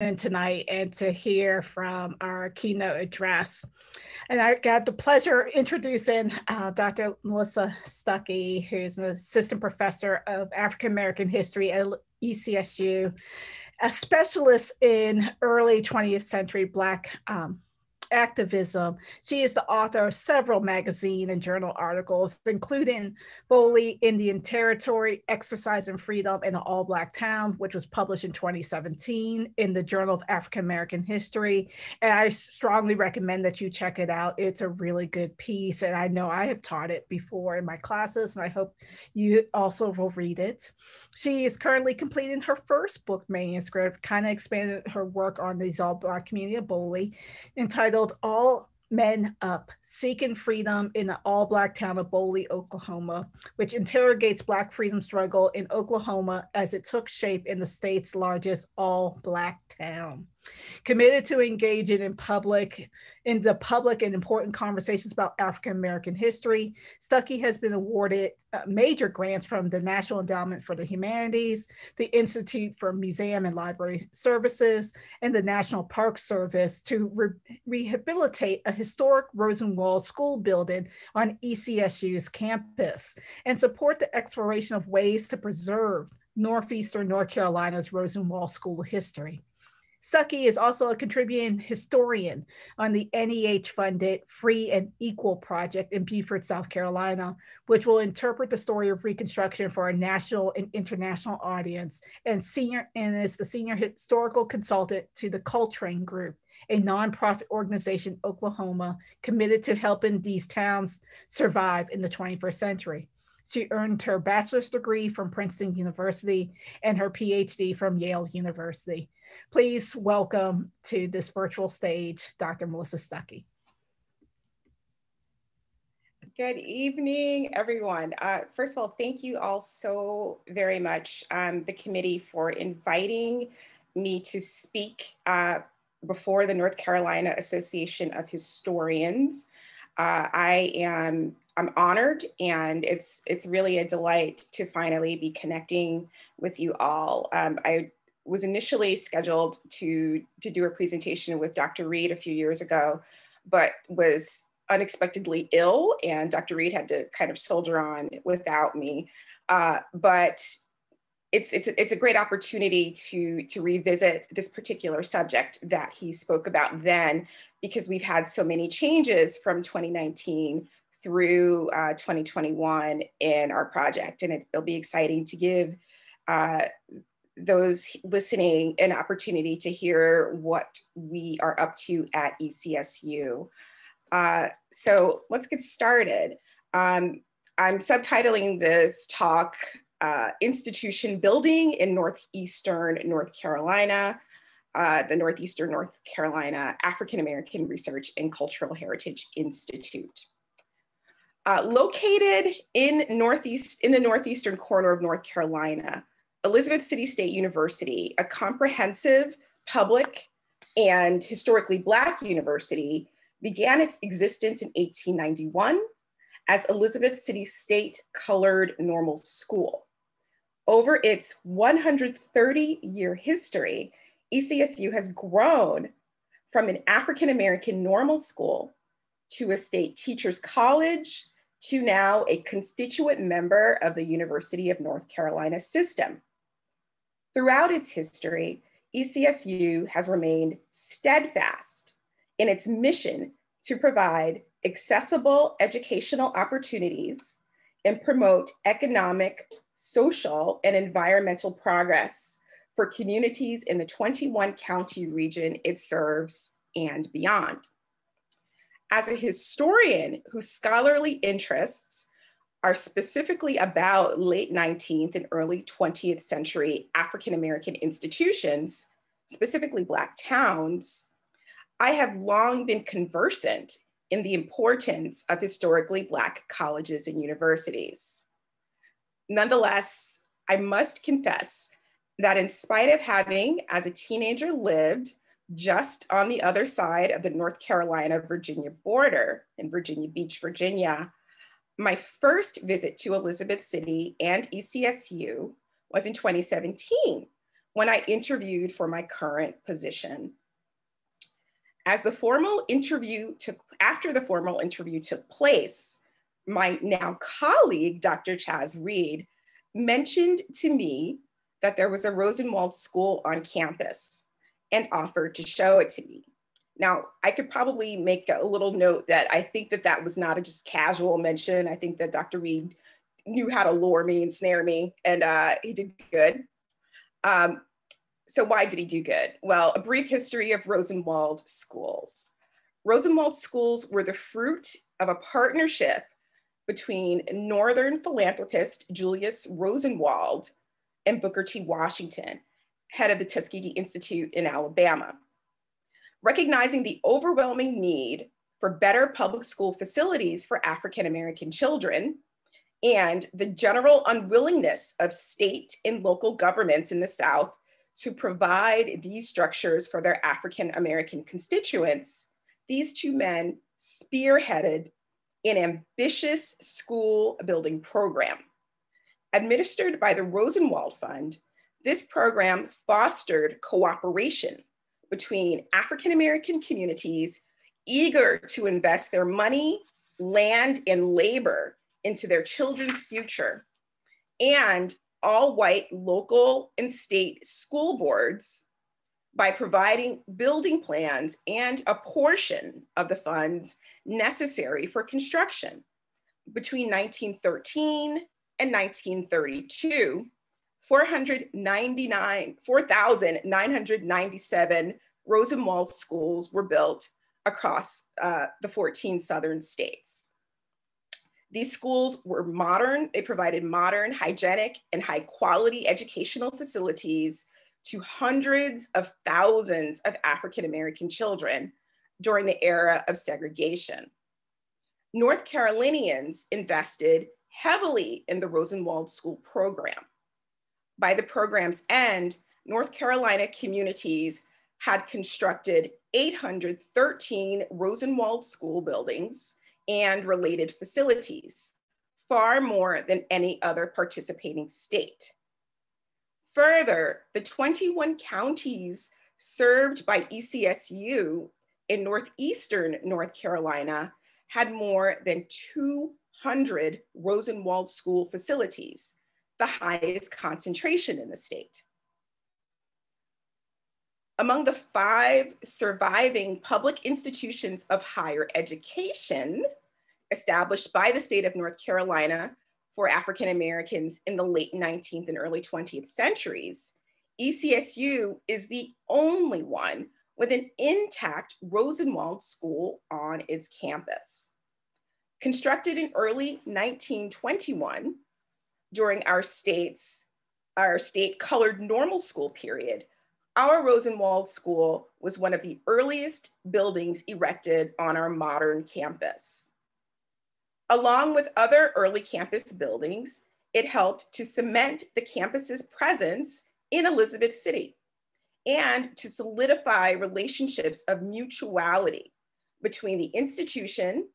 tonight and to hear from our keynote address. And I got the pleasure of introducing Dr. Melissa Stuckey, who's an assistant professor of African American history at ECSU, a specialist in early 20th century Black activism. She is the author of several magazine and journal articles, including Boley Indian Territory, Exercise and Freedom in an All-Black Town, which was published in 2017 in the Journal of African American History. And I strongly recommend that you check it out. It's a really good piece. And I know I have taught it before in my classes, and I hope you also will read it. She is currently completing her first book manuscript, kind of expanded her work on these all-Black community of Boley, entitled All Men Up, Seeking Freedom in the All-Black Town of Boley, Oklahoma, which interrogates Black freedom struggle in Oklahoma as it took shape in the state's largest all-Black town. Committed to engaging in the public and important conversations about African American history, Stuckey has been awarded major grants from the National Endowment for the Humanities, the Institute for Museum and Library Services, and the National Park Service to rehabilitate a historic Rosenwald school building on ECSU's campus and support the exploration of ways to preserve Northeastern North Carolina's Rosenwald School of History. Stuckey is also a contributing historian on the NEH-funded Free and Equal Project in Beaufort, South Carolina, which will interpret the story of Reconstruction for a national and international audience, and is the senior historical consultant to the Coltrane Group, a nonprofit organization in Oklahoma committed to helping these towns survive in the 21st century. She earned her bachelor's degree from Princeton University and her PhD from Yale University. Please welcome to this virtual stage, Dr. Melissa Stuckey. Good evening, everyone. First of all, thank you all so very much, the committee, for inviting me to speak before the North Carolina Association of Historians. I'm honored, and it's really a delight to finally be connecting with you all. I was initially scheduled to do a presentation with Dr. Reed a few years ago, but was unexpectedly ill, and Dr. Reed had to kind of soldier on without me. But it's a great opportunity to revisit this particular subject that he spoke about then, because we've had so many changes from 2019 through 2021 in our project. And it'll be exciting to give those listening an opportunity to hear what we are up to at ECSU. So let's get started. I'm subtitling this talk, Institution Building in Northeastern North Carolina, the Northeastern North Carolina African American Research and Cultural Heritage Institute. Located in the northeastern corner of North Carolina, Elizabeth City State University, a comprehensive public and historically Black university, began its existence in 1891 as Elizabeth City State Colored Normal School. Over its 130-year history, ECSU has grown from an African American normal school to a state teachers college to now a constituent member of the University of North Carolina system. Throughout its history, ECSU has remained steadfast in its mission to provide accessible educational opportunities and promote economic, social, and environmental progress for communities in the 21 county region it serves and beyond. As a historian whose scholarly interests are specifically about late 19th and early 20th century African American institutions, specifically Black towns, I have long been conversant in the importance of historically Black colleges and universities. Nonetheless, I must confess that in spite of having, as a teenager, lived just on the other side of the North Carolina-Virginia border in Virginia Beach, Virginia, my first visit to Elizabeth City and ECSU was in 2017, when I interviewed for my current position. After the formal interview took place, my now colleague, Dr. Chaz Reed, mentioned to me that there was a Rosenwald School on campus and offered to show it to me. Now, I could probably make a little note that I think that that was not a just casual mention. I think that Dr. Reed knew how to lure me and snare me, and he did good. So why did he do good? Well, a brief history of Rosenwald schools. Rosenwald schools were the fruit of a partnership between Northern philanthropist Julius Rosenwald and Booker T. Washington, head of the Tuskegee Institute in Alabama. Recognizing the overwhelming need for better public school facilities for African-American children and the general unwillingness of state and local governments in the South to provide these structures for their African-American constituents, these two men spearheaded an ambitious school building program. Administered by the Rosenwald Fund, this program fostered cooperation between African-American communities eager to invest their money, land, and labor into their children's future, and all white local and state school boards by providing building plans and a portion of the funds necessary for construction. Between 1913 and 1932, 4,997 Rosenwald schools were built across the 14 southern states. These schools were modern. They provided modern, hygienic, and high quality educational facilities to hundreds of thousands of African-American children during the era of segregation. North Carolinians invested heavily in the Rosenwald School program. By the program's end, North Carolina communities had constructed 813 Rosenwald school buildings and related facilities, far more than any other participating state. Further, the 21 counties served by ECSU in Northeastern North Carolina had more than 200 Rosenwald school facilities, the highest concentration in the state. Among the 5 surviving public institutions of higher education established by the state of North Carolina for African Americans in the late 19th and early 20th centuries, ECSU is the only one with an intact Rosenwald school on its campus. Constructed in early 1921, during our state colored normal school period, our Rosenwald School was one of the earliest buildings erected on our modern campus. Along with other early campus buildings, it helped to cement the campus's presence in Elizabeth City and to solidify relationships of mutuality between the institution,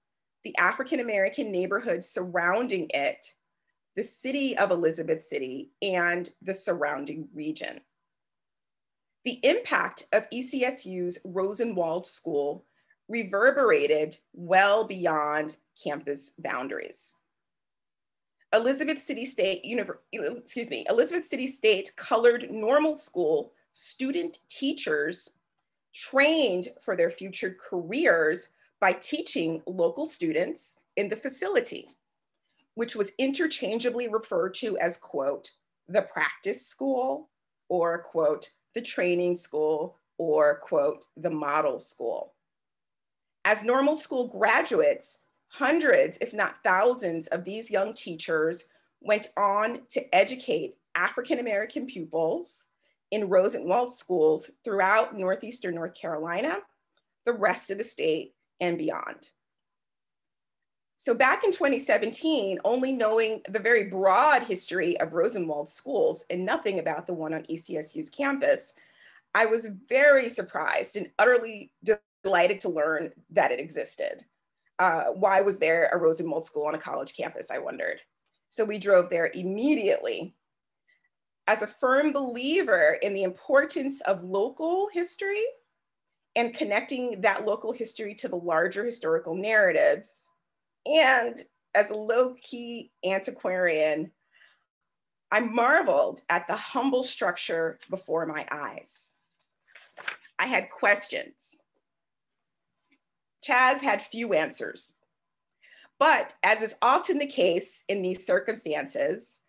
the African-American neighborhood surrounding it, the city of Elizabeth City, and the surrounding region. The impact of ECSU's Rosenwald School reverberated well beyond campus boundaries. Elizabeth City State Colored Normal School student teachers trained for their future careers by teaching local students in the facility, which was interchangeably referred to as, quote, the practice school, or, quote, the training school, or, quote, the model school. As normal school graduates, hundreds, if not thousands, of these young teachers went on to educate African-American pupils in Rosenwald schools throughout Northeastern North Carolina, the rest of the state, and beyond. So back in 2017, only knowing the very broad history of Rosenwald schools and nothing about the one on ECSU's campus, I was very surprised and utterly delighted to learn that it existed. Why was there a Rosenwald school on a college campus, I wondered. So we drove there immediately. as a firm believer in the importance of local history and connecting that local history to the larger historical narratives, and as a low-key antiquarian, I marveled at the humble structure before my eyes. I had questions. Chaz had few answers. But as is often the case in these circumstances,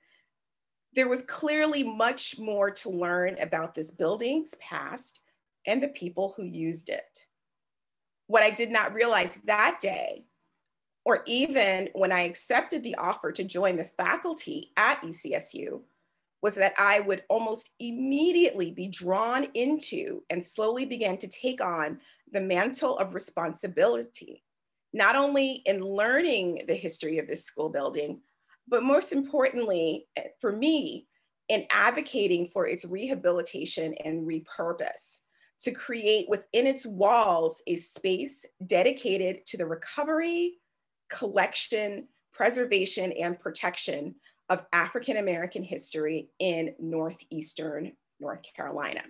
there was clearly much more to learn about this building's past and the people who used it. What I did not realize that day, or even when I accepted the offer to join the faculty at ECSU, was that I would almost immediately be drawn into and slowly begin to take on the mantle of responsibility, not only in learning the history of this school building, but most importantly for me, in advocating for its rehabilitation and repurpose, to create within its walls a space dedicated to the recovery, collection, preservation, and protection of African-American history in Northeastern North Carolina.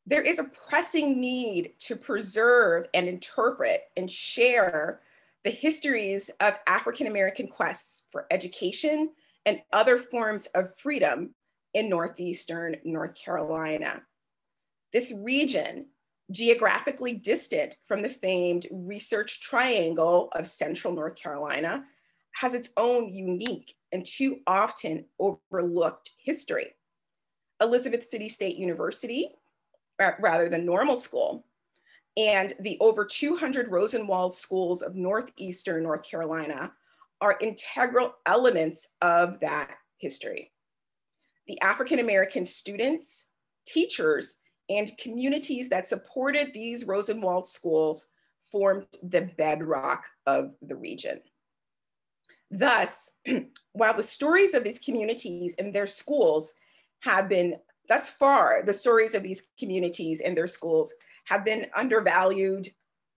There is a pressing need to preserve and interpret and share the histories of African-American quests for education and other forms of freedom in Northeastern North Carolina. This region, geographically distant from the famed Research Triangle of Central North Carolina, has its own unique and too often overlooked history. Elizabeth City State University, rather than Normal School, and the over 200 Rosenwald schools of Northeastern North Carolina are integral elements of that history. The African-American students, teachers, and communities that supported these Rosenwald schools formed the bedrock of the region. Thus, while the stories of these communities and their schools have been, thus far, the stories of these communities and their schools have been undervalued,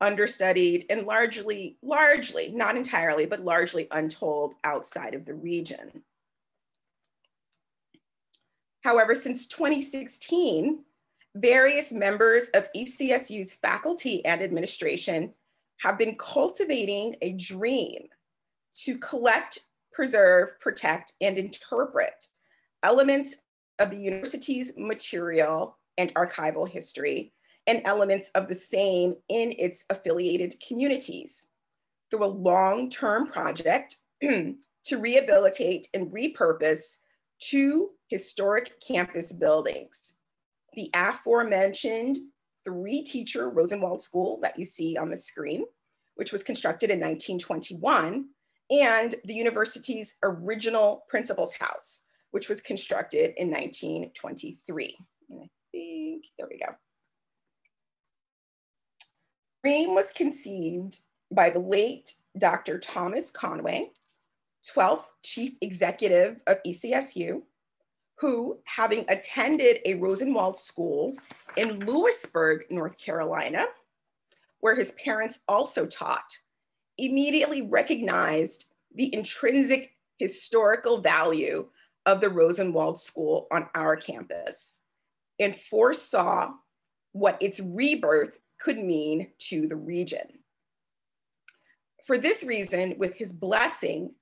understudied, and largely, not entirely, but largely untold outside of the region. However, since 2016, various members of ECSU's faculty and administration have been cultivating a dream to collect, preserve, protect, and interpret elements of the university's material and archival history and elements of the same in its affiliated communities through a long-term project to rehabilitate and repurpose two historic campus buildings: the aforementioned three-teacher Rosenwald School that you see on the screen, which was constructed in 1921, and the university's original principal's house, which was constructed in 1923. And I think, there we go. The dream was conceived by the late Dr. Thomas Conway, 12th Chief Executive of ECSU, who, having attended a Rosenwald school in Lewisburg, North Carolina, where his parents also taught, immediately recognized the intrinsic historical value of the Rosenwald School on our campus and foresaw what its rebirth could mean to the region. For this reason, with his blessing,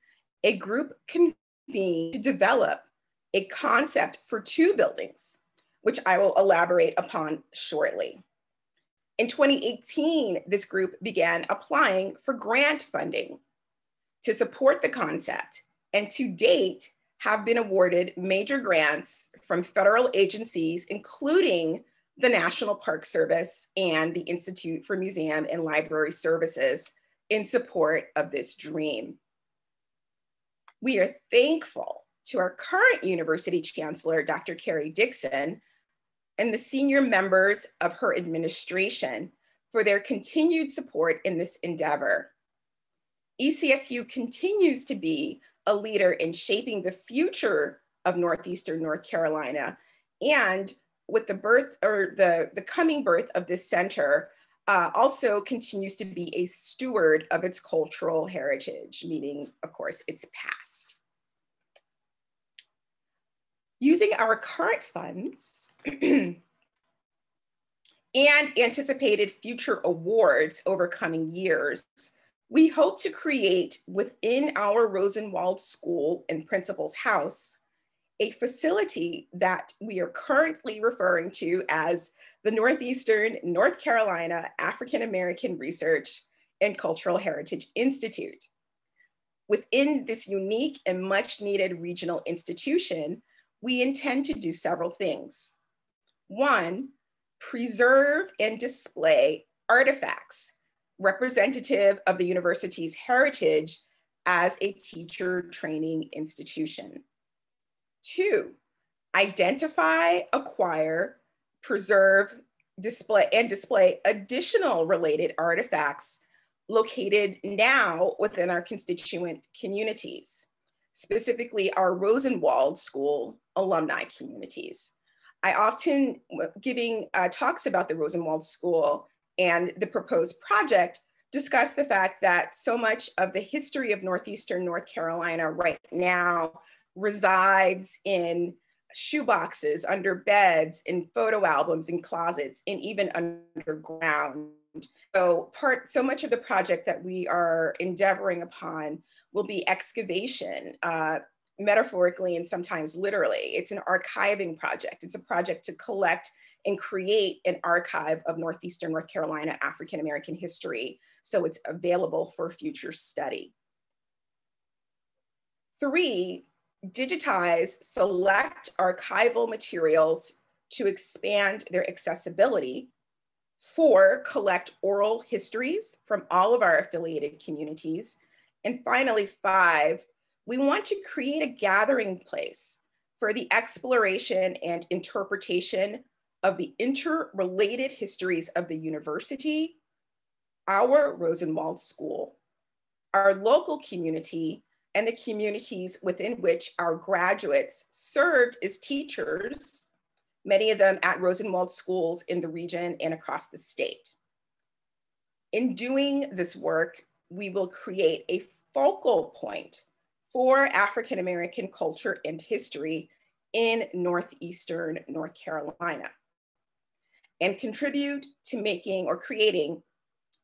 a group convened to develop a concept for two buildings, which I will elaborate upon shortly. In 2018, this group began applying for grant funding to support the concept, and to date have been awarded major grants from federal agencies, including the National Park Service and the Institute for Museum and Library Services, in support of this dream. We are thankful to our current university chancellor, Dr. Carrie Dixon, and the senior members of her administration for their continued support in this endeavor. ECSU continues to be a leader in shaping the future of Northeastern North Carolina, and with the birth, or the coming birth of this center, also continues to be a steward of its cultural heritage, meaning, of course, its past. Using our current funds and anticipated future awards over coming years, we hope to create within our Rosenwald School and Principal's House a facility that we are currently referring to as the Northeastern North Carolina African American Research and Cultural Heritage Institute. Within this unique and much needed regional institution, we intend to do several things. One, preserve and display artifacts representative of the university's heritage as a teacher training institution. Two, identify, acquire, preserve, display additional related artifacts located now within our constituent communities, specifically our Rosenwald School alumni communities. I often, giving talks about the Rosenwald School and the proposed project, discuss the fact that so much of the history of Northeastern North Carolina right now resides in shoeboxes, under beds, in photo albums, in closets, and even underground. So much of the project that we are endeavoring upon will be excavation, metaphorically and sometimes literally. It's an archiving project. It's a project to collect and create an archive of Northeastern North Carolina African American history, so it's available for future study. Three, digitize select archival materials to expand their accessibility. Four, collect oral histories from all of our affiliated communities. And finally, five, we want to create a gathering place for the exploration and interpretation of the interrelated histories of the university, our Rosenwald School, our local community, and the communities within which our graduates served as teachers, many of them at Rosenwald schools in the region and across the state. In doing this work, we will create a focal point for African American culture and history in Northeastern North Carolina, and contribute to making or creating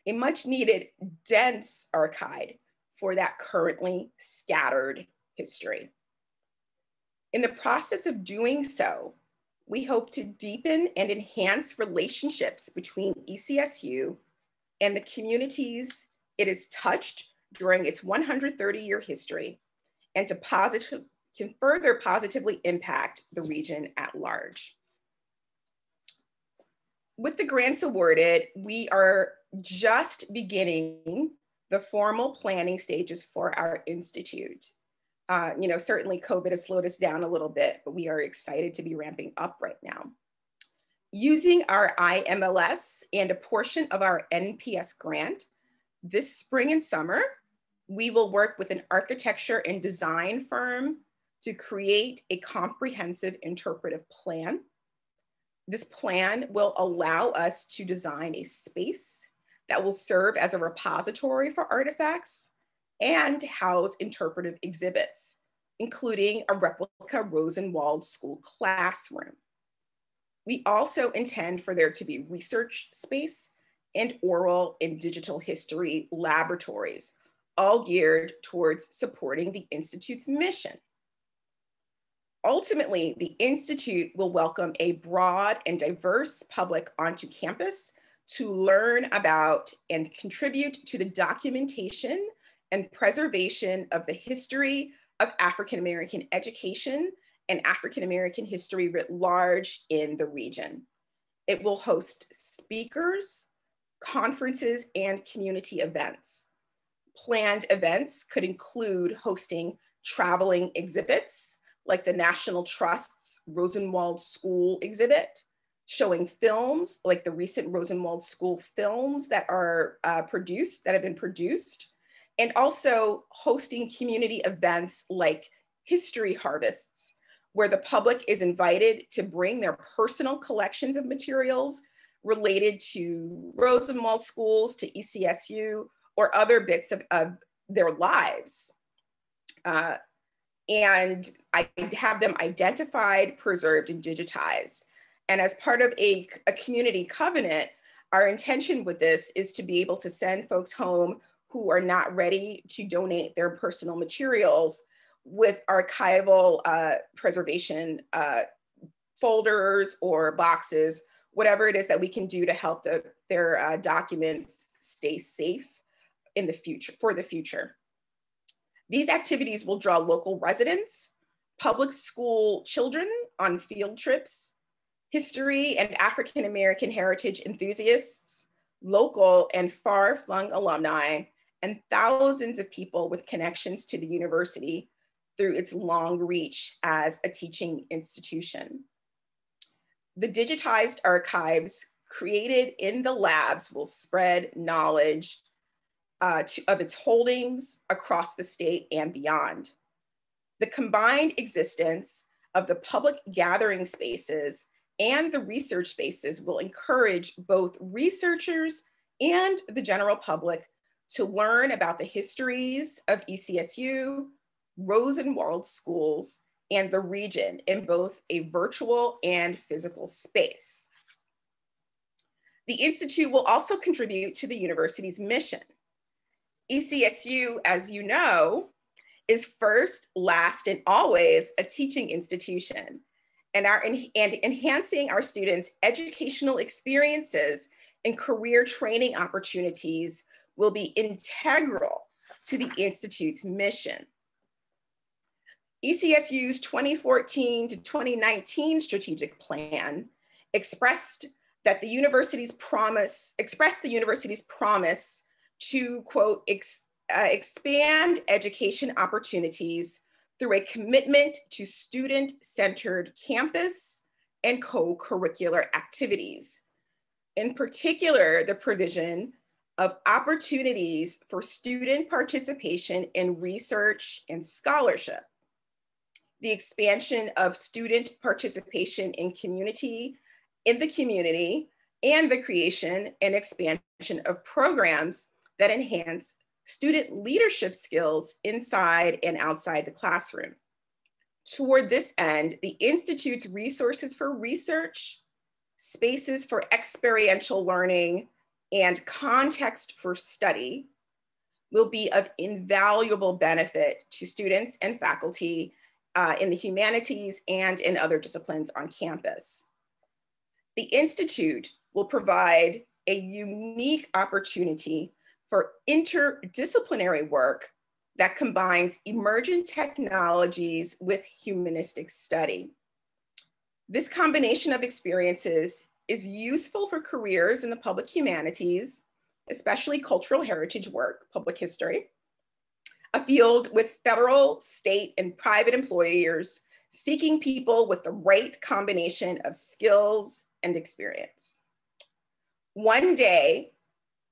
a much needed dense archive for that currently scattered history. In the process of doing so, we hope to deepen and enhance relationships between ECSU and the communities it has touched during its 130-year history, and to can further positively impact the region at large. With the grants awarded, we are just beginning the formal planning stages for our institute. Certainly COVID has slowed us down a little bit, but we are excited to be ramping up right now. Using our IMLS and a portion of our NPS grant, this spring and summer, we will work with an architecture and design firm to create a comprehensive interpretive plan. This plan will allow us to design a space that will serve as a repository for artifacts and house interpretive exhibits, including a replica Rosenwald School classroom. We also intend for there to be research space and oral and digital history laboratories, all geared towards supporting the Institute's mission. Ultimately, the Institute will welcome a broad and diverse public onto campus to learn about and contribute to the documentation and preservation of the history of African American education and African American history writ large in the region. It will host speakers, conferences, and community events. Planned events could include hosting traveling exhibits like the National Trust's Rosenwald School exhibit, showing films like the recent Rosenwald School films that are have been produced, and also hosting community events like history harvests, where the public is invited to bring their personal collections of materials related to Rosenwald schools, to ECSU, or other bits of their lives. and I have them identified, preserved, and digitized. And as part of a community covenant, our intention with this is to be able to send folks home who are not ready to donate their personal materials with archival preservation folders or boxes, whatever it is that we can do to help their documents stay safe in the future, for the future. These activities will draw local residents, public school children on field trips, history and African American heritage enthusiasts, local and far-flung alumni, and thousands of people with connections to the university through its long reach as a teaching institution. The digitized archives created in the labs will spread knowledge of its holdings across the state and beyond. The combined existence of the public gathering spaces and the research spaces will encourage both researchers and the general public to learn about the histories of ECSU, Rosenwald schools, and the region in both a virtual and physical space. The Institute will also contribute to the university's mission. ECSU, as you know, is first, last, and always a teaching institution, and enhancing our students' educational experiences and career training opportunities will be integral to the Institute's mission. ECSU's 2014 to 2019 strategic plan expressed the university's promise to, quote, expand education opportunities through a commitment to student-centered campus and co-curricular activities. In particular, the provision of opportunities for student participation in research and scholarship, the expansion of student participation in the community, and the creation and expansion of programs that enhance student leadership skills inside and outside the classroom. Toward this end, the Institute's resources for research, spaces for experiential learning, and context for study will be of invaluable benefit to students and faculty in the humanities and in other disciplines on campus. The Institute will provide a unique opportunity for interdisciplinary work that combines emergent technologies with humanistic study. This combination of experiences is useful for careers in the public humanities, especially cultural heritage work, public history, a field with federal, state, and private employers seeking people with the right combination of skills and experience. One day,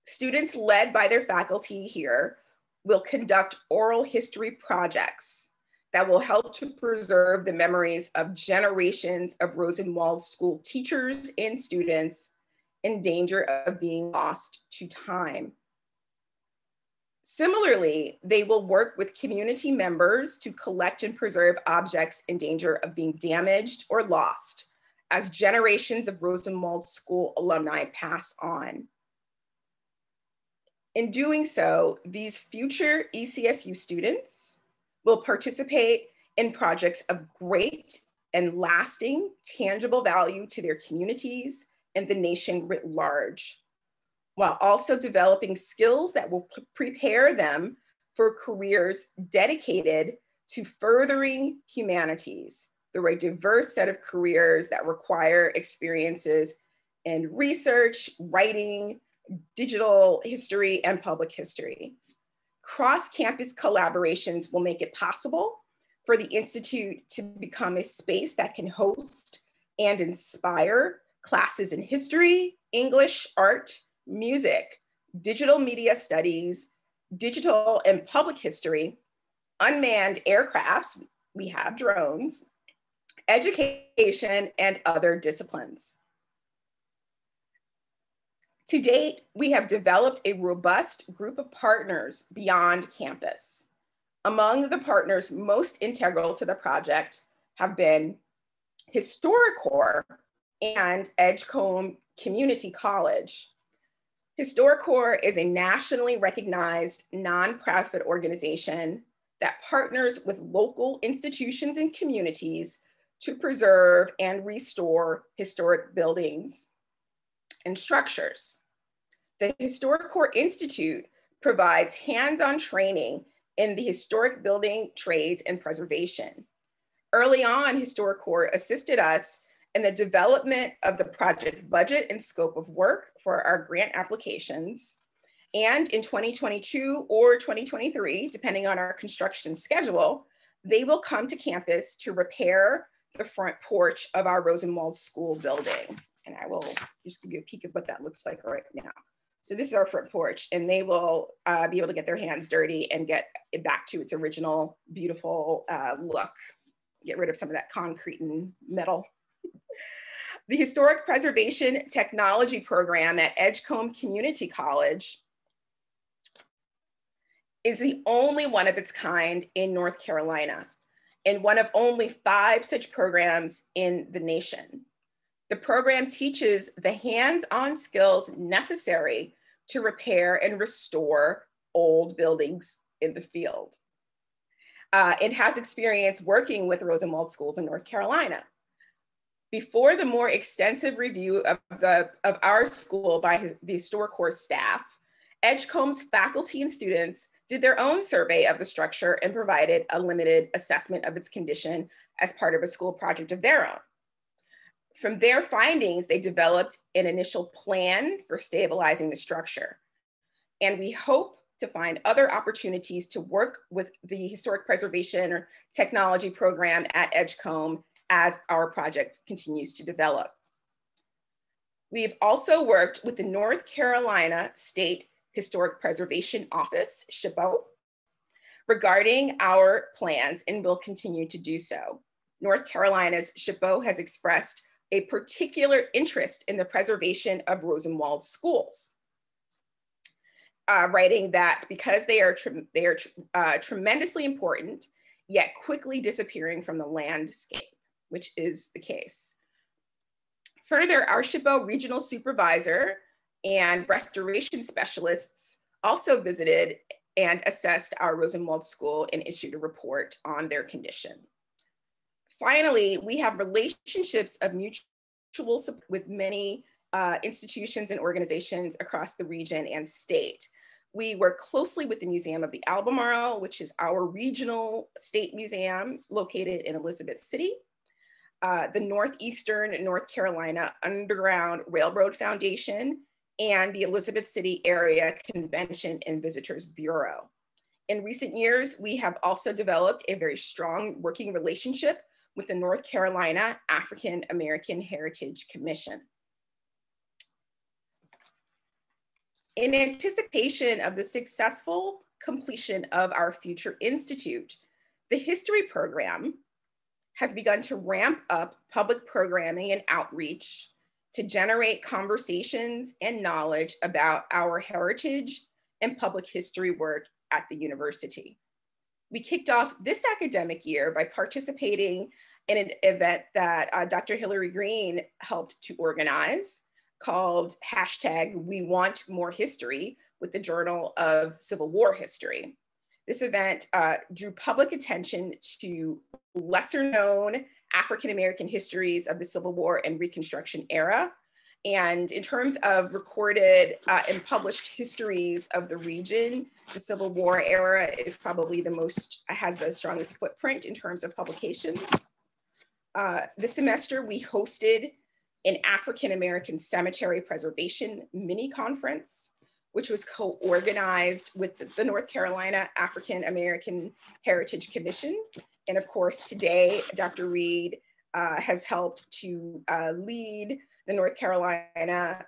students led by their faculty here will conduct oral history projects that will help to preserve the memories of generations of Rosenwald school teachers and students in danger of being lost to time. Similarly, they will work with community members to collect and preserve objects in danger of being damaged or lost as generations of Rosenwald School alumni pass on. In doing so, these future ECSU students will participate in projects of great and lasting tangible value to their communities and the nation writ large, while also developing skills that will prepare them for careers dedicated to furthering humanities through a diverse set of careers that require experiences in research, writing, digital history, and public history. Cross-campus collaborations will make it possible for the Institute to become a space that can host and inspire classes in history, English, art, music, digital media studies, digital and public history, unmanned aircrafts, we have drones, education, and other disciplines. To date, we have developed a robust group of partners beyond campus. Among the partners most integral to the project have been HistoriCorps and Edgecombe Community College. HistoriCorps is a nationally recognized nonprofit organization that partners with local institutions and communities to preserve and restore historic buildings and structures. The HistoriCorps Institute provides hands-on training in the historic building trades and preservation. Early on, HistoriCorps assisted us in the development of the project budget and scope of work for our grant applications. And in 2022 or 2023, depending on our construction schedule, they will come to campus to repair the front porch of our Rosenwald School building. And I will just give you a peek of what that looks like right now. So this is our front porch, and they will be able to get their hands dirty and get it back to its original beautiful look. Get rid of some of that concrete and metal. The Historic Preservation Technology Program at Edgecombe Community College is the only one of its kind in North Carolina, and one of only 5 such programs in the nation. The program teaches the hands-on skills necessary to repair and restore old buildings in the field. It has experience working with Rosenwald schools in North Carolina. Before the more extensive review of our school by the HistoriCorps staff, Edgecombe's faculty and students did their own survey of the structure and provided a limited assessment of its condition as part of a school project of their own. From their findings, they developed an initial plan for stabilizing the structure. And we hope to find other opportunities to work with the Historic Preservation or Technology Program at Edgecombe as our project continues to develop. We've also worked with the North Carolina State Historic Preservation Office, SHPO, regarding our plans, and will continue to do so. North Carolina's SHPO has expressed a particular interest in the preservation of Rosenwald schools, writing that because they are tremendously important, yet quickly disappearing from the landscape, which is the case. Further, our SHPO regional supervisor and restoration specialists also visited and assessed our Rosenwald school and issued a report on their condition. Finally, we have relationships of mutual support with many institutions and organizations across the region and state. We work closely with the Museum of the Albemarle, which is our regional state museum located in Elizabeth City, the Northeastern North Carolina Underground Railroad Foundation, and the Elizabeth City Area Convention and Visitors Bureau. In recent years, we have also developed a very strong working relationship with the North Carolina African American Heritage Commission. In anticipation of the successful completion of our future institute, the history program has begun to ramp up public programming and outreach to generate conversations and knowledge about our heritage and public history work at the university. We kicked off this academic year by participating in an event that Dr. Hillary Green helped to organize called #WeWantMoreHistory with the Journal of Civil War History. This event drew public attention to lesser known African-American histories of the Civil War and Reconstruction era. And in terms of recorded and published histories of the region, the Civil War era is probably has the strongest footprint in terms of publications. This semester, we hosted an African-American cemetery preservation mini conference, which was co-organized with the North Carolina African-American Heritage Commission. And of course, today, Dr. Reed has helped to lead the North Carolina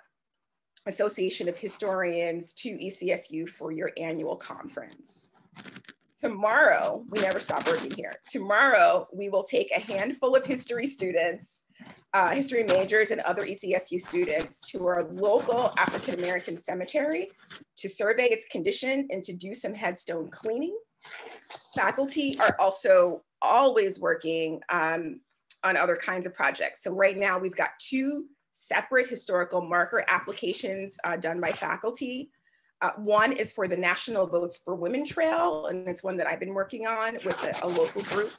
Association of Historians to ECSU for your annual conference. Tomorrow, we never stop working here. Tomorrow, we will take a handful of history students, history majors and other ECSU students to our local African-American cemetery to survey its condition and to do some headstone cleaning. Faculty are also always working on other kinds of projects. So right now we've got 2 separate historical marker applications done by faculty. One is for the National Votes for Women Trail, and it's one that I've been working on with a local group.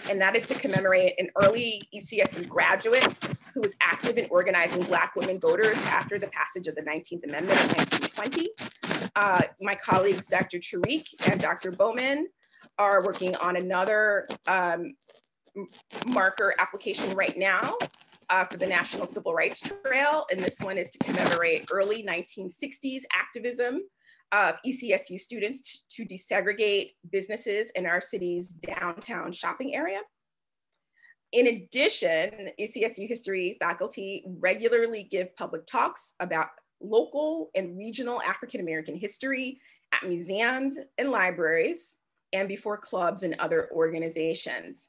And that is to commemorate an early ECSU graduate who was active in organizing Black women voters after the passage of the 19th Amendment in 1920. My colleagues, Dr. Tariq and Dr. Bowman, are working on another marker application right now for the National Civil Rights Trail. And this one is to commemorate early 1960s activism of ECSU students to desegregate businesses in our city's downtown shopping area. In addition, ECSU history faculty regularly give public talks about local and regional African-American history at museums and libraries and before clubs and other organizations.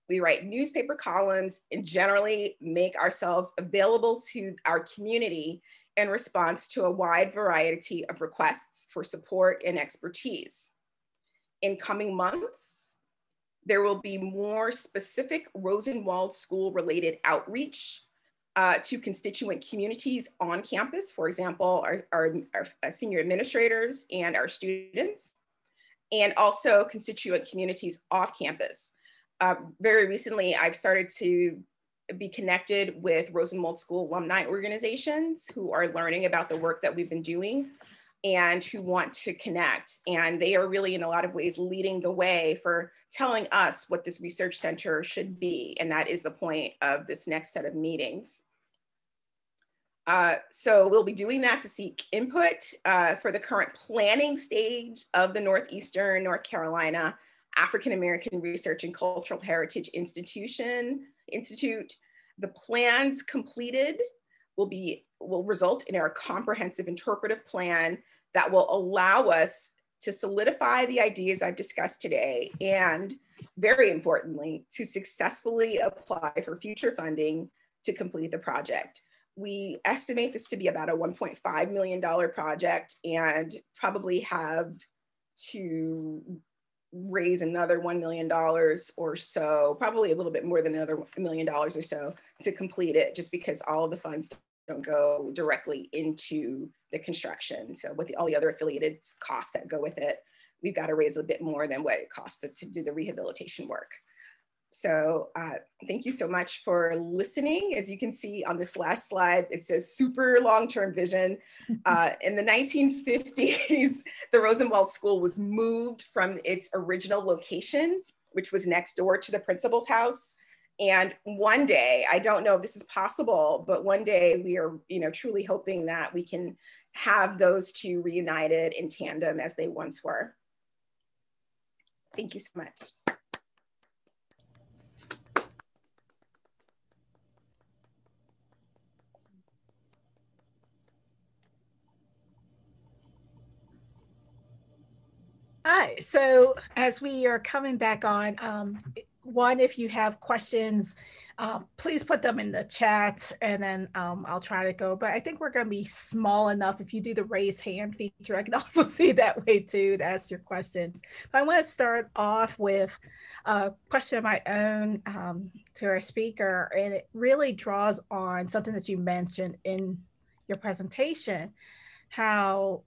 We write newspaper columns and generally make ourselves available to our community in response to a wide variety of requests for support and expertise. In coming months, there will be more specific Rosenwald School related outreach to constituent communities on campus, for example, our senior administrators and our students, and also constituent communities off campus. Very recently, I've started to be connected with Rosenwald School alumni organizations who are learning about the work that we've been doing and who want to connect. And they are really, in a lot of ways, leading the way for telling us what this research center should be. And that is the point of this next set of meetings. So we'll be doing that to seek input for the current planning stage of the Northeastern North Carolina African American Research and Cultural Heritage Institute. The plans completed will result in our comprehensive interpretive plan that will allow us to solidify the ideas I've discussed today, and very importantly, to successfully apply for future funding to complete the project. We estimate this to be about a $1.5 million project and probably have to raise another $1 million or so, probably a little bit more than another $1 million or so to complete it, just because all of the funds don't go directly into the construction. So with all the other affiliated costs that go with it, we've got to raise a bit more than what it costs to do the rehabilitation work. So thank you so much for listening. As you can see on this last slide, it says super long-term vision. In the 1950s, the Rosenwald School was moved from its original location, which was next door to the principal's house. And one day, I don't know if this is possible, but one day we are, truly hoping that we can have those two reunited in tandem as they once were. Thank you so much. Hi, so as we are coming back on, one, if you have questions, please put them in the chat and then I'll try to go, but I think we're gonna be small enough. If you do the raise hand feature, I can also see that way too to ask your questions. But I wanna start off with a question of my own to our speaker, and it really draws on something that you mentioned in your presentation, how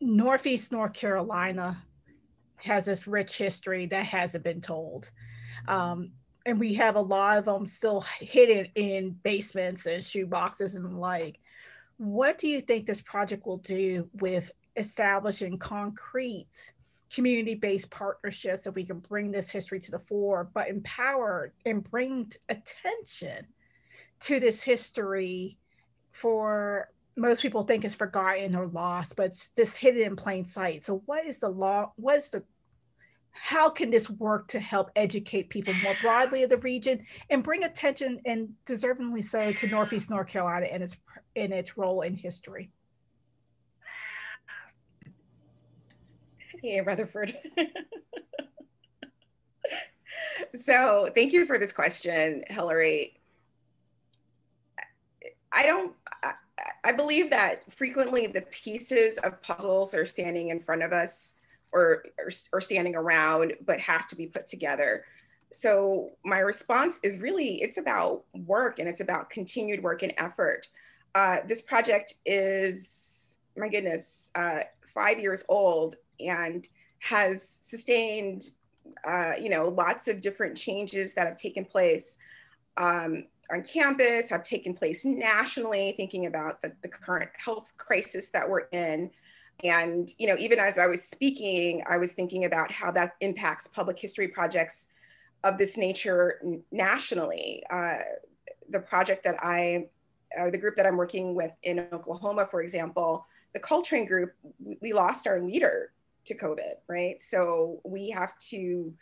Northeast North Carolina has this rich history that hasn't been told. And we have a lot of them still hidden in basements and shoeboxes and the like. What do you think this project will do with establishing concrete community-based partnerships so we can bring this history to the fore, but empower and bring attention to this history for most people think is forgotten or lost, but it's just hidden in plain sight. So what is the law? How can this work to help educate people more broadly of the region and bring attention, and deservingly so, to Northeast North Carolina and its role in history? Hey, Rutherford. So thank you for this question, Hillary. I believe that frequently the pieces of puzzles are standing in front of us, or standing around, but have to be put together. So my response is really, it's about work, and it's about continued work and effort. This project is, my goodness, 5 years old and has sustained, lots of different changes that have taken place on campus, have taken place nationally, thinking about the current health crisis that we're in. And, even as I was speaking, I was thinking about how that impacts public history projects of this nature nationally. The project that the group that I'm working with in Oklahoma, for example, the Coltrane group, we lost our leader to COVID, right? So we have to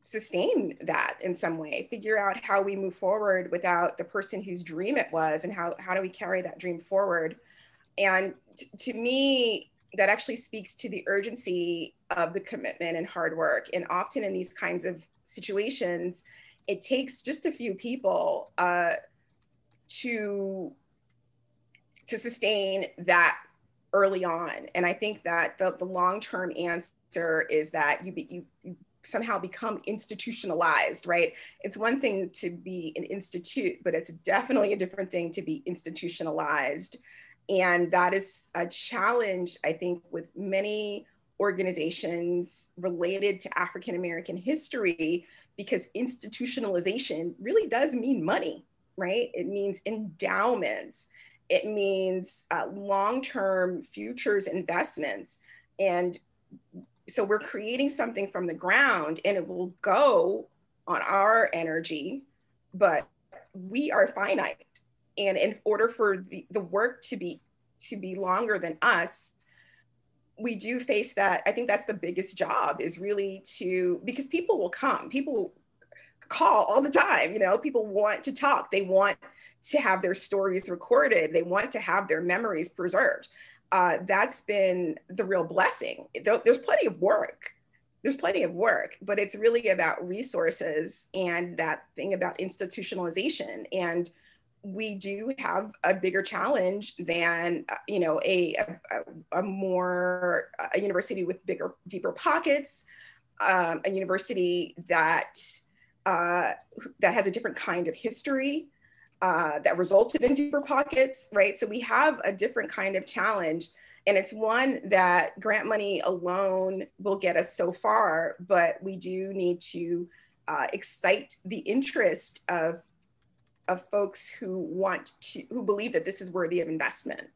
sustain that in some way, figure out how we move forward without the person whose dream it was, and how do we carry that dream forward. And to me, that actually speaks to the urgency of the commitment and hard work. And often in these kinds of situations, it takes just a few people to sustain that early on. And I think that the long-term answer is that you somehow become institutionalized, right? It's one thing to be an institute, but it's definitely a different thing to be institutionalized. And that is a challenge, I think, with many organizations related to African American history, because institutionalization really does mean money, right? It means endowments. It means long-term futures investments. And so we're creating something from the ground, and it will go on our energy, but we are finite. And in order for the work to be longer than us, we do face that. I think that's the biggest job, is really because people will come, people call all the time, people want to talk, they want to have their stories recorded, they want to have their memories preserved. That's been the real blessing. There's plenty of work, but it's really about resources and that thing about institutionalization. And we do have a bigger challenge than, a university with deeper pockets, a university that has a different kind of history, that resulted in deeper pockets, right? So we have a different kind of challenge, and it's one that grant money alone will get us so far, but we do need to excite the interest of folks who believe that this is worthy of investment.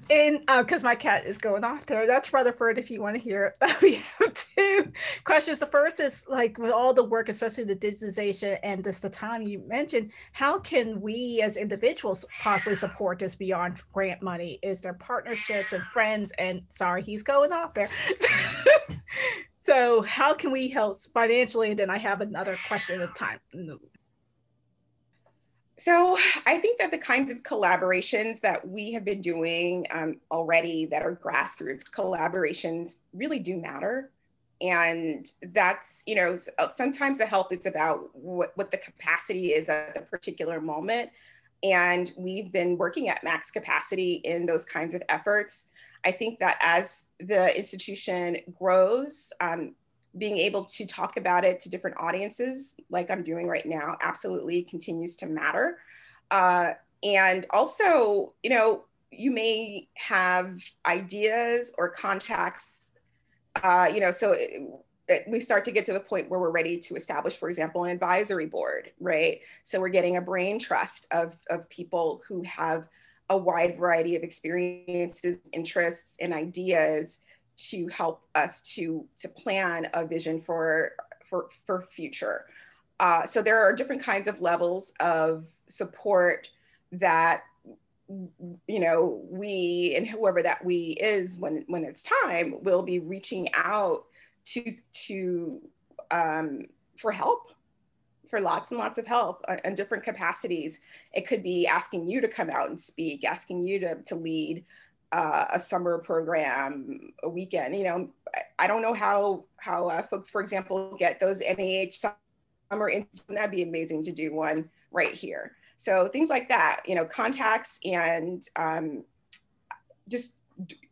And because my cat is going off there, that's Rutherford, if you want to hear it. We have two questions. The first is, like, with all the work, especially the digitization and the time you mentioned, how can we as individuals possibly support this beyond grant money? Is there partnerships and friends? And sorry, he's going off there. So how can we help financially? And then I have another question of time. So I think that the kinds of collaborations that we have been doing already, that are grassroots collaborations, really do matter. And that's, sometimes the help is about what the capacity is at the particular moment. And we've been working at max capacity in those kinds of efforts. I think that as the institution grows, being able to talk about it to different audiences, like I'm doing right now, absolutely continues to matter. And also, you may have ideas or contacts, so we start to get to the point where we're ready to establish, for example, an advisory board, right? So we're getting a brain trust of people who have a wide variety of experiences, interests, and ideas to help us to plan a vision for future. So there are different kinds of levels of support that, we, and whoever that we is when it's time, will be reaching out to for help, for lots and lots of help in different capacities. It could be asking you to come out and speak, asking you to lead a summer program, a weekend. I don't know how folks, for example, get those NAH summer. That'd be amazing to do one right here. So things like that, you know, contacts and just,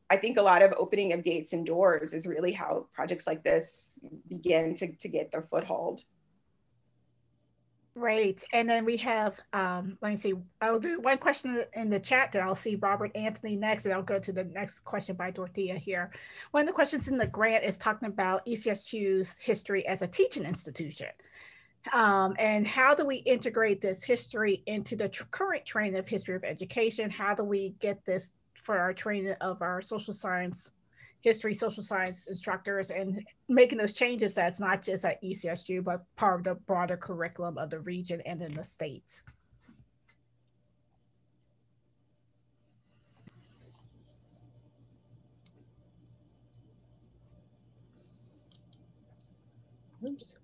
I think a lot of opening of gates and doors is really how projects like this begin to get their foothold. Right. And then we have, let me see, I'll do one question in the chat, then I'll see Robert Anthony next, and I'll go to the next question by Dorothea here. One of the questions in the grant is talking about ECSU's history as a teaching institution. And how do we integrate this history into the current training of history of education? How do we get this for our training of our social science, history, social science instructors, and making those changes that's not just at ECSU, but part of the broader curriculum of the region and in the states? Oops.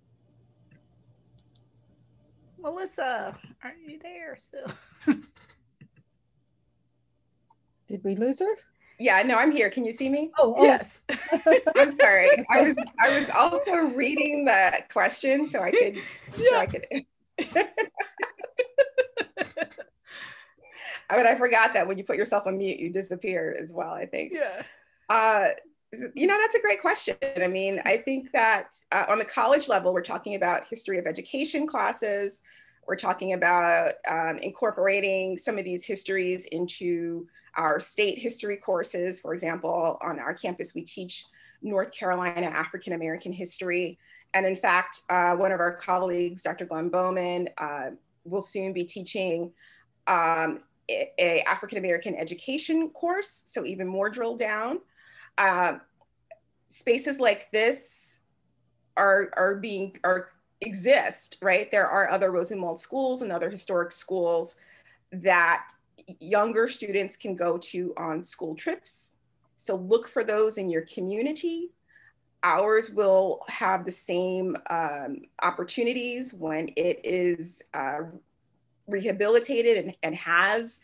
Melissa, are you there still? Did we lose her? Yeah, no, I'm here. Can you see me? Oh, yes. I'm sorry. I was also reading the question so I could make sure I could. I mean, I forgot that when you put yourself on mute, you disappear as well, I think. Yeah. You know, that's a great question. I mean, I think that on the college level, we're talking about history of education classes. We're talking about incorporating some of these histories into our state history courses. For example, on our campus, we teach North Carolina African American history. And in fact, one of our colleagues, Dr. Glenn Bowman, will soon be teaching a African American education course, so even more drilled down. Spaces like this exist, right? There are other Rosenwald schools and other historic schools that younger students can go to on school trips. So look for those in your community. Ours will have the same opportunities when it is rehabilitated and has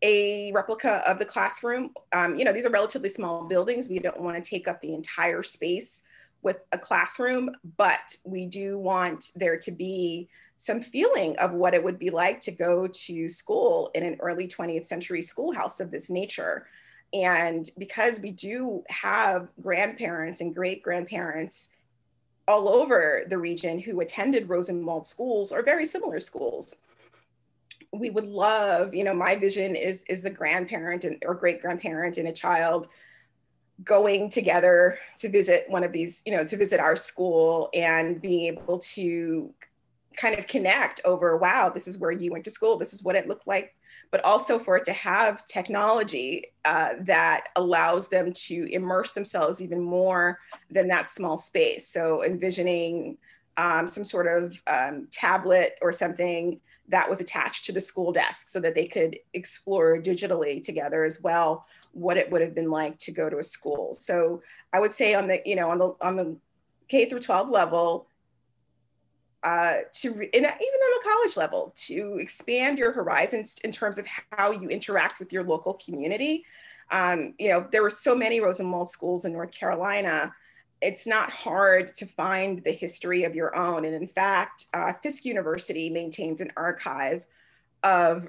a replica of the classroom. You know, these are relatively small buildings. We don't want to take up the entire space with a classroom, but we do want there to be some feeling of what it would be like to go to school in an early 20th century schoolhouse of this nature. And because we do have grandparents and great grandparents all over the region who attended Rosenwald schools or very similar schools, we would love, you know, my vision is the grandparent or great grandparent and a child going together to visit one of these, you know, to visit our school and being able to kind of connect over, wow, this is where you went to school, this is what it looked like, but also for it to have technology that allows them to immerse themselves even more than that small space. So envisioning some sort of tablet or something that was attached to the school desk so that they could explore digitally together as well what it would have been like to go to a school. So I would say on the, you know, on the K through 12 level, and even on the college level, to expand your horizons in terms of how you interact with your local community. You know, there were so many Rosenwald schools in North Carolina. It's not hard to find the history of your own. And in fact, Fisk University maintains an archive of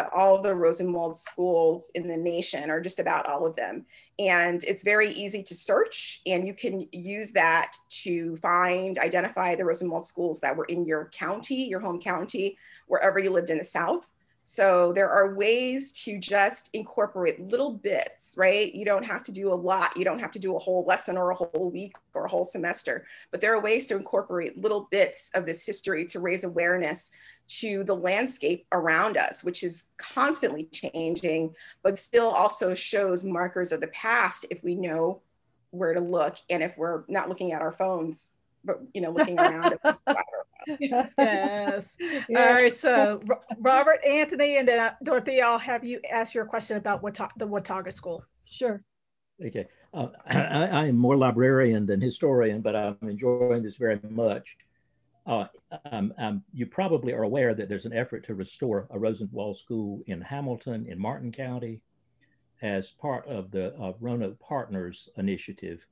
all the Rosenwald schools in the nation, or just about all of them. And it's very easy to search, and you can use that to identify the Rosenwald schools that were in your county, your home county, wherever you lived in the South. So there are ways to just incorporate little bits, right? You don't have to do a lot. You don't have to do a whole lesson or a whole week or a whole semester, but there are ways to incorporate little bits of this history to raise awareness to the landscape around us, which is constantly changing, but still also shows markers of the past if we know where to look, and if we're not looking at our phones, but, you know, looking around. Yes. Yeah. All right. So Robert Anthony, and then Dorothy, I'll have you ask your question about the Watauga School. Sure. Okay. I am more librarian than historian, but I'm enjoying this very much. You probably are aware that there's an effort to restore a Rosenwald school in Hamilton in Martin County as part of the Roanoke Partners initiative.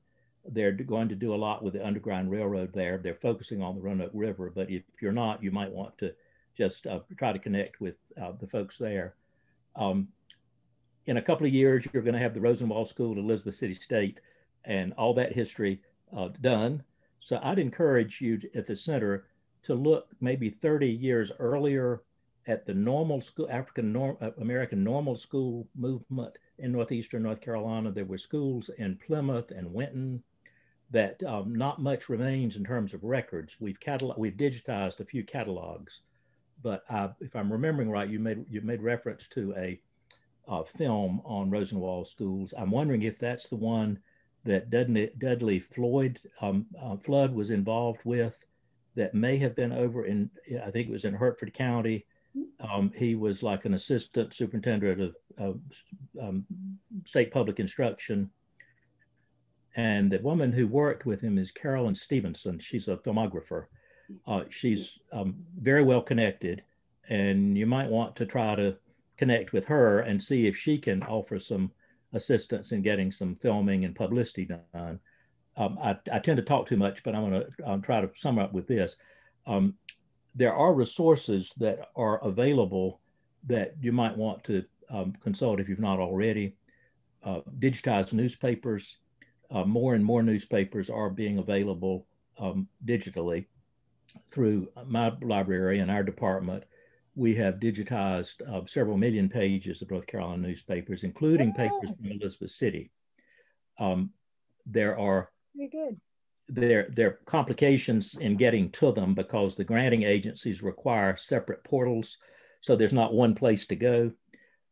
They're going to do a lot with the Underground Railroad there. They're focusing on the Roanoke River, but if you're not, you might want to just try to connect with the folks there. In a couple of years, you're going to have the Rosenwald School at Elizabeth City State and all that history done. So I'd encourage you at the center to look maybe 30 years earlier at the normal school, American normal school movement in Northeastern North Carolina. There were schools in Plymouth and Winton that not much remains in terms of records. We've digitized a few catalogs, but if I'm remembering right, you made reference to a film on Rosenwald schools. I'm wondering if that's the one that Dudley Floyd Flood was involved with, that may have been over in, I think it was in Hertford County. He was like an assistant superintendent of state public instruction. And the woman who worked with him is Carolyn Stevenson. She's a filmographer. She's very well connected, and you might want to try to connect with her and see if she can offer some assistance in getting some filming and publicity done. I tend to talk too much, but I'm going to try to sum up with this. There are resources that are available that you might want to consult if you've not already. Digitized newspapers. More and more newspapers are being available digitally. Through my library and our department, we have digitized several million pages of North Carolina newspapers, including papers from Elizabeth City. There are very good. There are complications in getting to them because the granting agencies require separate portals, so there's not one place to go.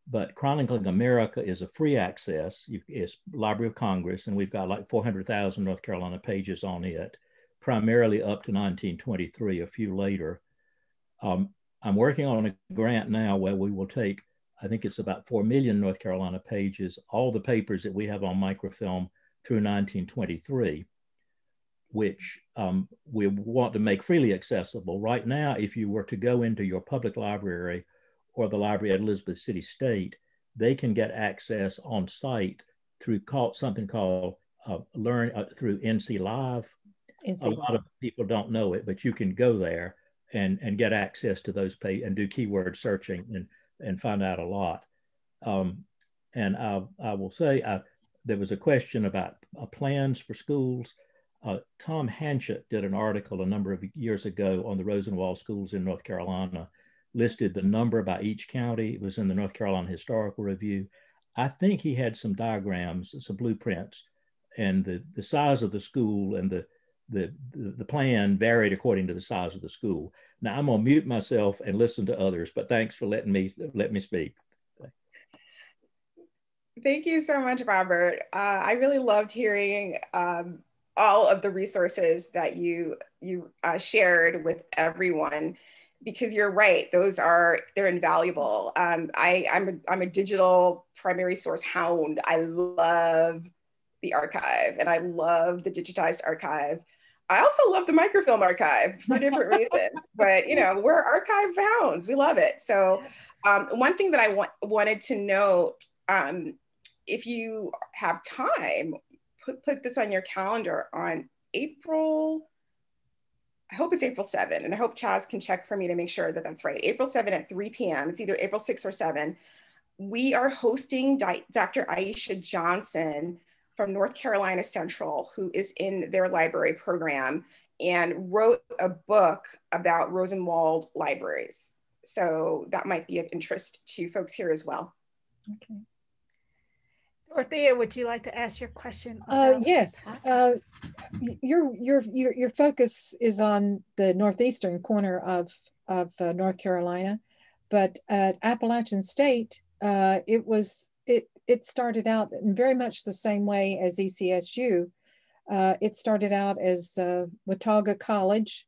But Chronicling America is a free access. It's Library of Congress, and we've got like 400,000 North Carolina pages on it, primarily up to 1923, a few later. I'm working on a grant now where we will take, I think it's about 4 million North Carolina pages, all the papers that we have on microfilm through 1923, which we want to make freely accessible. Right now, if you were to go into your public library or the library at Elizabeth City State, they can get access on site through something called through NC Live. A lot of people don't know it, but you can go there and get access to those pages and do keyword searching and find out a lot. And I will say, there was a question about plans for schools. Tom Hanchett did an article a number of years ago on the Rosenwald schools in North Carolina, listed the number by each county. It was in the North Carolina Historical Review. I think he had some diagrams, some blueprints, and the size of the school and the plan varied according to the size of the school. Now I'm gonna mute myself and listen to others, but thanks for letting me speak. Thank you so much, Robert. I really loved hearing all of the resources that you shared with everyone, because you're right, they're invaluable. I'm a digital primary source hound. I love the archive and I love the digitized archive. I also love the microfilm archive for different reasons, but we're archive hounds. We love it. So one thing that I wanted to note, if you have time, put this on your calendar on April, I hope it's April 7, and I hope Chaz can check for me to make sure that that's right. April 7 at 3 p.m. It's either April 6 or 7. We are hosting Dr. Aisha Johnson from North Carolina Central, who is in their library program and wrote a book about Rosenwald libraries. So that might be of interest to folks here as well. Okay. Dorothea, would you like to ask your question? Yes. Your focus is on the northeastern corner of North Carolina, but at Appalachian State, it started out in very much the same way as ECSU. It started out as Watauga College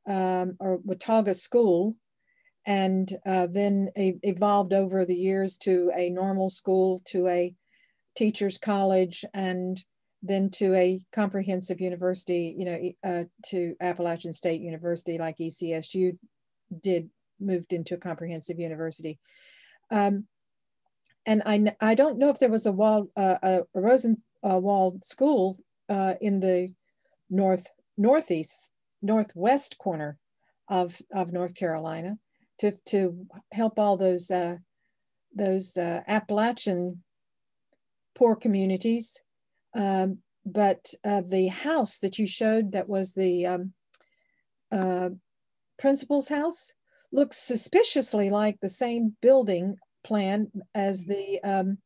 or Watauga School, and then evolved over the years to a normal school, to a teachers college, and then to a comprehensive university, to Appalachian State University, like ECSU moved into a comprehensive university. And I don't know if there was a Rosenwald school in the northwest corner of North Carolina, to help all those Appalachian poor communities. But the house that you showed, that was the principal's house, looks suspiciously like the same building plan as the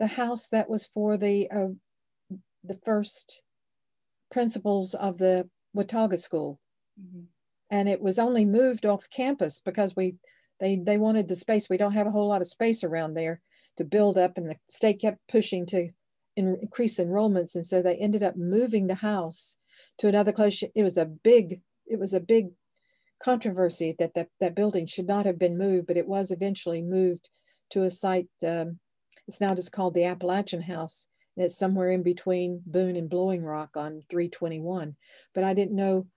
house that was for the first principals of the Watauga School. Mm-hmm. And it was only moved off campus because they wanted the space. We don't have a whole lot of space around there to build up, and the state kept pushing to increase enrollments, and so they ended up moving the house to another place. It was a big controversy that building should not have been moved, but it was eventually moved to a site. It's now just called the Appalachian House, and it's somewhere in between Boone and Blowing Rock on 321. But I didn't know.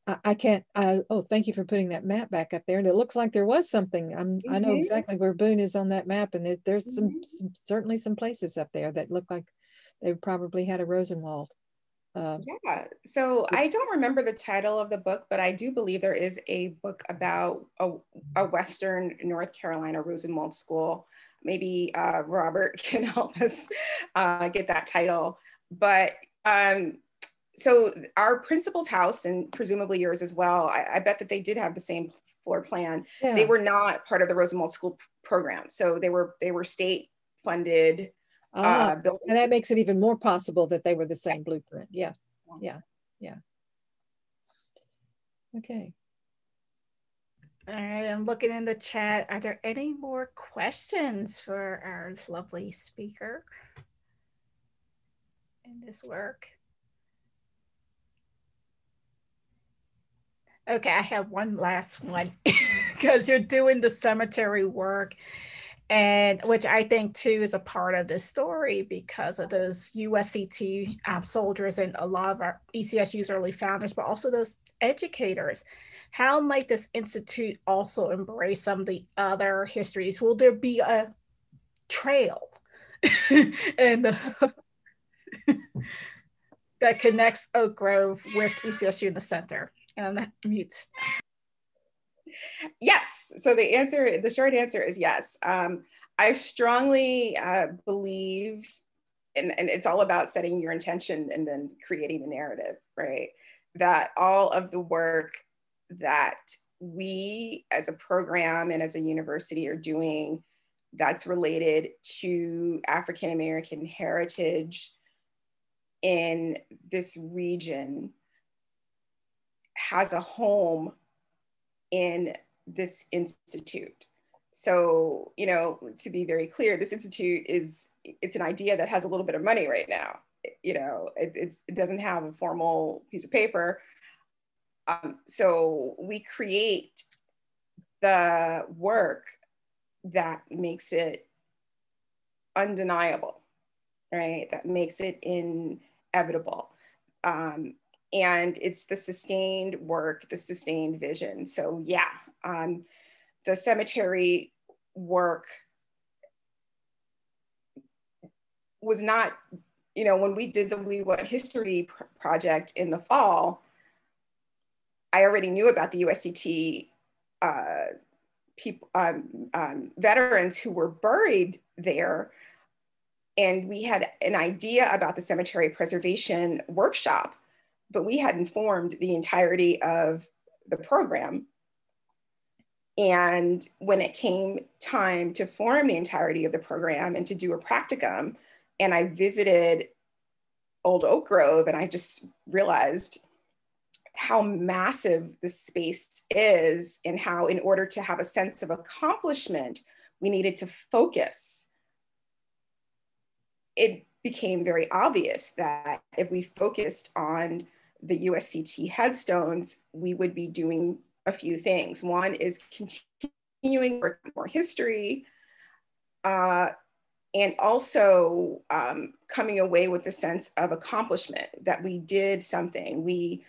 Oh, thank you for putting that map back up there. And it looks like there was something. I know exactly where Boone is on that map, and there's certainly some places up there that look like they probably had a Rosenwald. Yeah, so I don't remember the title of the book, but I do believe there is a book about a Western North Carolina Rosenwald school. Maybe Robert can help us get that title. But so our principal's house, and presumably yours as well, I bet that they did have the same floor plan. Yeah. They were not part of the Rosenwald School program. So they were state funded buildings. And that makes it even more possible that they were the same blueprint. Yeah. Okay. All right, I'm looking in the chat. Are there any more questions for our lovely speaker in this work? Okay, I have one last one because you're doing the cemetery work, and which I think too is a part of the story because of those USCT soldiers and a lot of our ECSU's early founders, but also those educators. How might this institute also embrace some of the other histories? Will there be a trail and that connects Oak Grove with ECSU in the center? And that mutes. Yes. So the short answer is yes. I strongly believe, and it's all about setting your intention and then creating the narrative, right? That all of the work that we as a program and as a university are doing that's related to African American heritage in this region has a home in this institute. So, to be very clear, this institute it's an idea that has a little bit of money right now. It doesn't have a formal piece of paper. So we create the work that makes it undeniable, right? That makes it inevitable. And it's the sustained work, the sustained vision. So yeah, the cemetery work was not, when we did the We Want History project in the fall, I already knew about the USCT people, veterans who were buried there. And we had an idea about the cemetery preservation workshop, but we hadn't formed the entirety of the program. And when it came time to form the entirety of the program and to do a practicum, and I visited Old Oak Grove, and I just realized how massive the space is and how, in order to have a sense of accomplishment, we needed to focus. It became very obvious that if we focused on the USCT headstones, we would be doing a few things. One is continuing work on more history, and also coming away with a sense of accomplishment, that we did something. We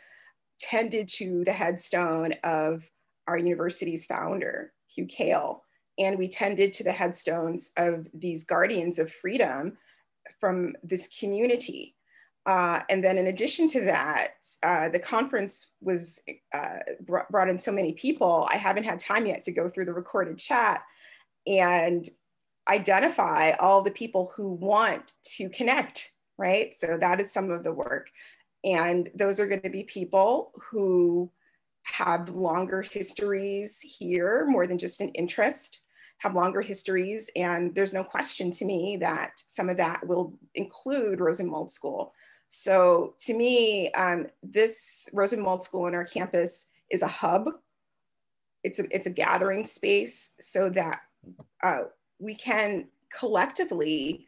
tended to the headstone of our university's founder, Hugh Cale, and we tended to the headstones of these guardians of freedom from this community. And then in addition to that, the conference was brought in so many people. I haven't had time yet to go through the recorded chat and identify all the people who want to connect, right? So that is some of the work. And those are going to be people who have longer histories here, more than just an interest, have longer histories. And there's no question to me that some of that will include Rosenwald School. So to me, this Rosenwald School on our campus is a hub. It's a gathering space so that we can collectively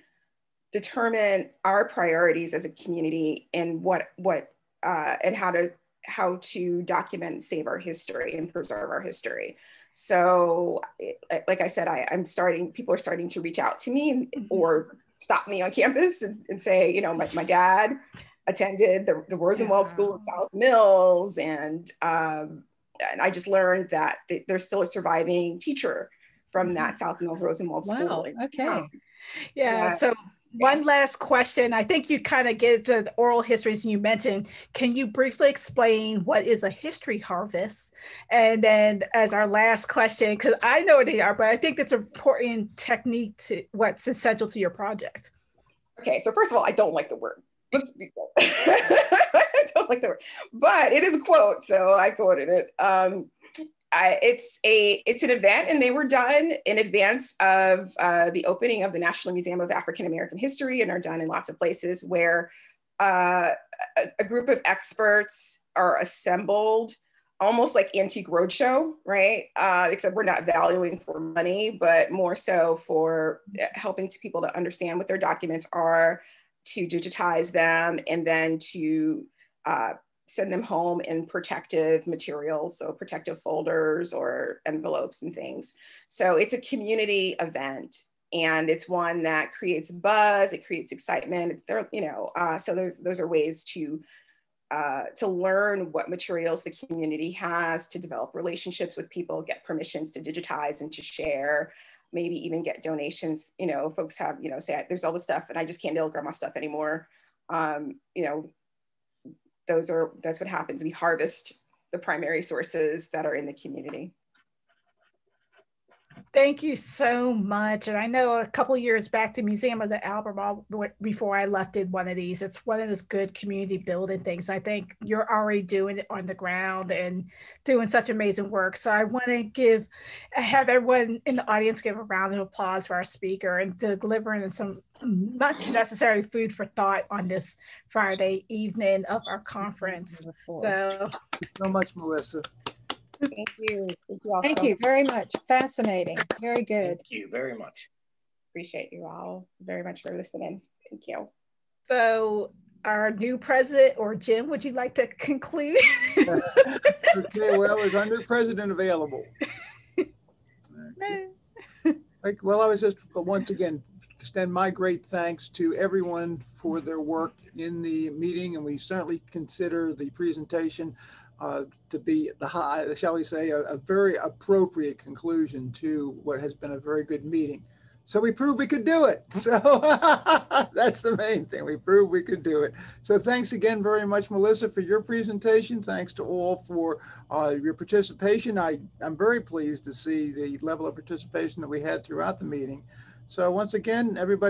determine our priorities as a community and and how to document and save our history and preserve our history. So like I said, people are starting to reach out to me or stop me on campus and say, you know, my dad attended the Rosenwald School in South Mills, and I just learned that there's still a surviving teacher from that South Mills Rosenwald School. Wow, okay. Yeah, so one last question. I think you kind of get to the oral histories and you mentioned, can you briefly explain what is a history harvest? And then as our last question, because I know what they are, but I think it's an important technique to what's essential to your project. Okay, so first of all, I don't like the word. Let's be clear. I don't like the word, but it is a quote, so I quoted it. It's an event, and they were done in advance of the opening of the National Museum of African American History, and are done in lots of places where a group of experts are assembled, almost like Antique Roadshow, right? Except we're not valuing for money, but more so for helping people to understand what their documents are, to digitize them, and then to send them in in protective materials, so protective folders or envelopes and things. So it's a community event, and it's one that creates buzz, it creates excitement. It's there, you know, so those are ways to learn what materials the community has, to develop relationships with people, get permissions to digitize and to share, maybe even get donations. You know, folks have, you know, say there's all this stuff and I just can't deal with grandma stuff anymore. You know, that's what happens. We harvest the primary sources that are in the community. Thank you so much. And I know a couple of years back, the Museum of the Albemarle, before I left, did one of these. It's one of those good community building things. I think you're already doing it on the ground and doing such amazing work. So I want to have everyone in the audience give a round of applause for our speaker and delivering some much necessary food for thought on this Friday evening of our conference. So thank you so much, Melissa. Thank you. Thank you very much. Fascinating. Very good. Thank you very much. Appreciate you all very much for listening. Thank you. So our new president, or Jim, would you like to conclude? Okay, well, is our new president available? Okay. Well, I was just once again extend my great thanks to everyone for their work in the meeting, and we certainly consider the presentation to be shall we say, a very appropriate conclusion to what has been a very good meeting. So we proved we could do it. So that's the main thing. We proved we could do it. So thanks again very much, Melissa, for your presentation. Thanks to all for your participation. I'm very pleased to see the level of participation that we had throughout the meeting. So once again, everybody,